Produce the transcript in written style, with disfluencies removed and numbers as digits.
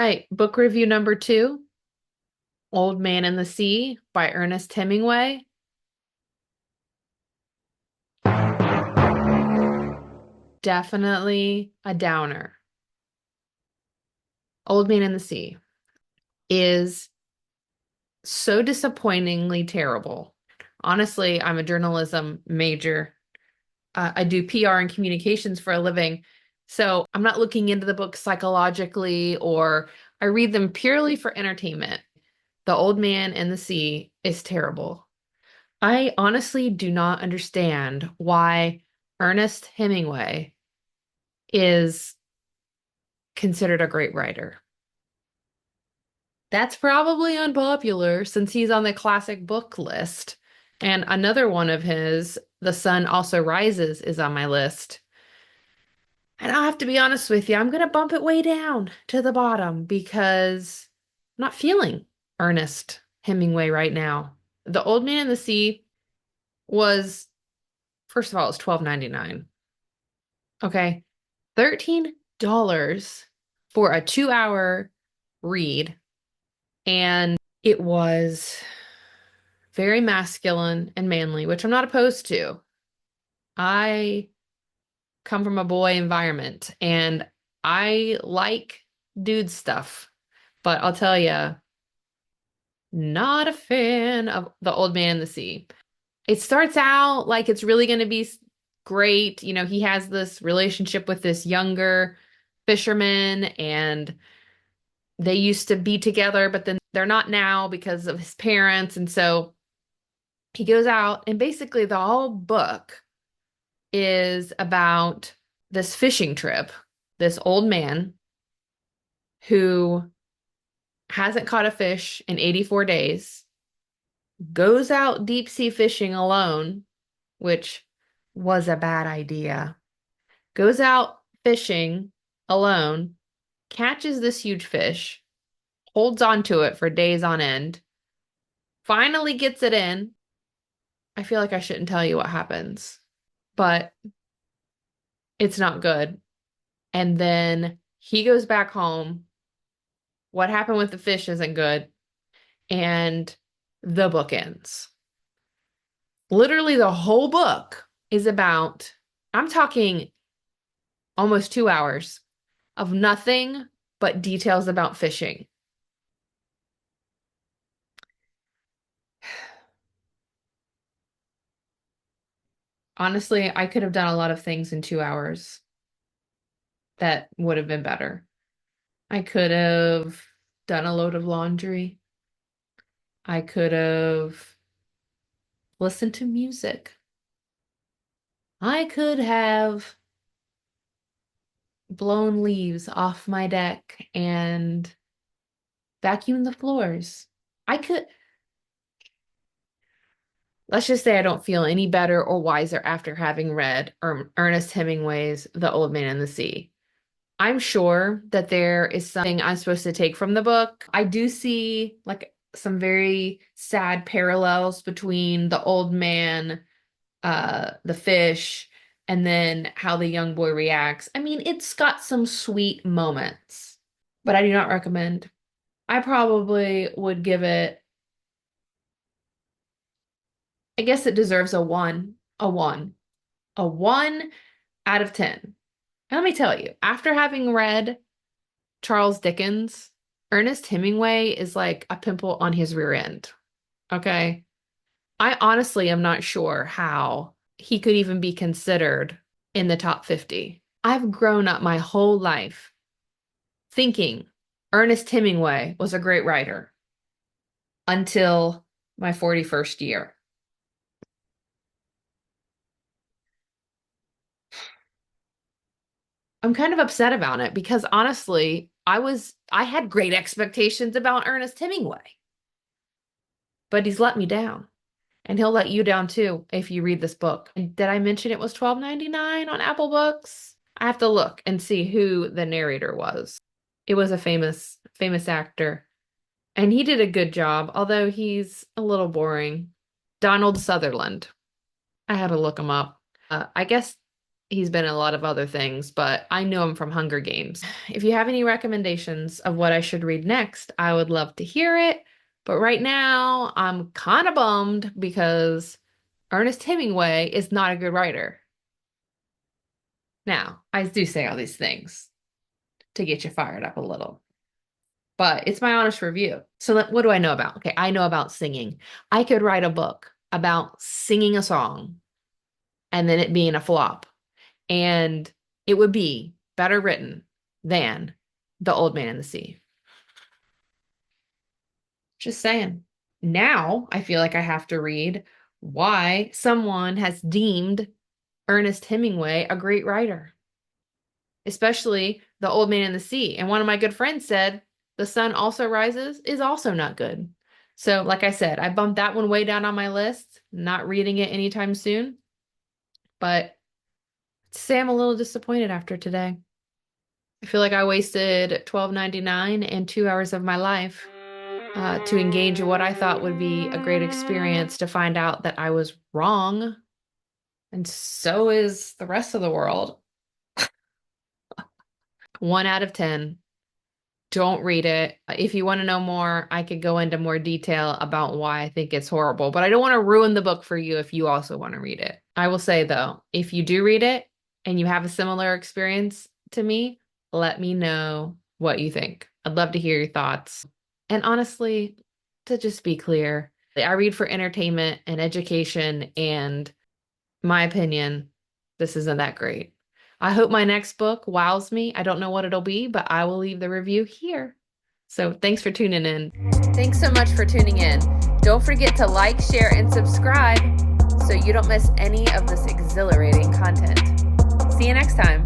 right, book review number 2, Old Man and the Sea by Ernest Hemingway. Definitely a downer. Old Man and the Sea is so disappointingly terrible. Honestly, I'm a journalism major. I do PR and communications for a living. So I'm not looking into the book psychologically, or I read them purely for entertainment. The Old Man and the Sea is terrible. I honestly do not understand why Ernest Hemingway is considered a great writer. That's probably unpopular since he's on the classic book list. And another one of his, The Sun Also Rises, is on my list. And I'll have to be honest with you, I'm going to bump it way down to the bottom because I'm not feeling Ernest Hemingway right now. The Old Man and the Sea was, first of all, it was $12.99. Okay. $13 for a 2-hour read. And it was very masculine and manly, which I'm not opposed to. I come from a boy environment and I like dude stuff, but I'll tell you, not a fan of The Old Man and the Sea. It starts out like it's really going to be great. You know, he has this relationship with this younger fisherman and they used to be together, but then they're not now because of his parents. And so he goes out, and basically the whole book is about this fishing trip. This old man who hasn't caught a fish in 84 days goes out deep sea fishing alone, which was a bad idea. Goes out fishing alone, catches this huge fish, holds on to it for days on end, finally gets it in. I feel like I shouldn't tell you what happens, but it's not good. And then he goes back home. What happened with the fish isn't good. And the book ends. Literally, the whole book is about, I'm talking almost 2 hours of nothing but details about fishing. Honestly, I could have done a lot of things in 2 hours that would have been better. I could have done a load of laundry. I could have listened to music. I could have blown leaves off my deck and vacuumed the floors. I could, let's just say I don't feel any better or wiser after having read Ernest Hemingway's The Old Man and the Sea. I'm sure that there is something I'm supposed to take from the book. I do see like some very sad parallels between the old man, the fish, and then how the young boy reacts. I mean, it's got some sweet moments, but I do not recommend. I probably would give it, I guess it deserves a 1, a 1 out of 10. And let me tell you, after having read Charles Dickens, Ernest Hemingway is like a pimple on his rear end. Okay. I honestly am not sure how he could even be considered in the top 50. I've grown up my whole life thinking Ernest Hemingway was a great writer until my 41st year. I'm kind of upset about it because honestly, I had great expectations about Ernest Hemingway, but he's let me down. And he'll let you down too if you read this book. And did I mention it was $12.99 on Apple Books? I have to look and see who the narrator was. It was a famous actor. And he did a good job, although he's a little boring. Donald Sutherland. I had to look him up. I guess He's been in a lot of other things, but I know him from Hunger Games. If you have any recommendations of what I should read next, I would love to hear it. But right now, I'm kind of bummed because Ernest Hemingway is not a good writer. Now, I do say all these things to get you fired up a little, but it's my honest review. So what do I know about? Okay, I know about singing. I could write a book about singing a song and then it being a flop, and it would be better written than The Old Man and the Sea. Just saying. Now I feel like I have to read why someone has deemed Ernest Hemingway a great writer, especially The Old Man and the Sea. And one of my good friends said The Sun Also Rises is also not good. So, like I said, I bumped that one way down on my list, not reading it anytime soon. But to say I'm a little disappointed after today. I feel like I wasted $12.99 and 2 hours of my life to engage in what I thought would be a great experience, to find out that I was wrong. And so is the rest of the world. 1 out of 10. Don't read it. If you want to know more, I could go into more detail about why I think it's horrible, but I don't want to ruin the book for you if you also want to read it. I will say though, if you do read it and you have a similar experience to me, let me know what you think. I'd love to hear your thoughts. And honestly, to just be clear, I read for entertainment and education, and my opinion, this isn't that great. I hope my next book wows me. I don't know what it'll be, but I will leave the review here. So thanks for tuning in. Thanks so much for tuning in. Don't forget to like, share, and subscribe so you don't miss any of this exhilarating content. See you next time.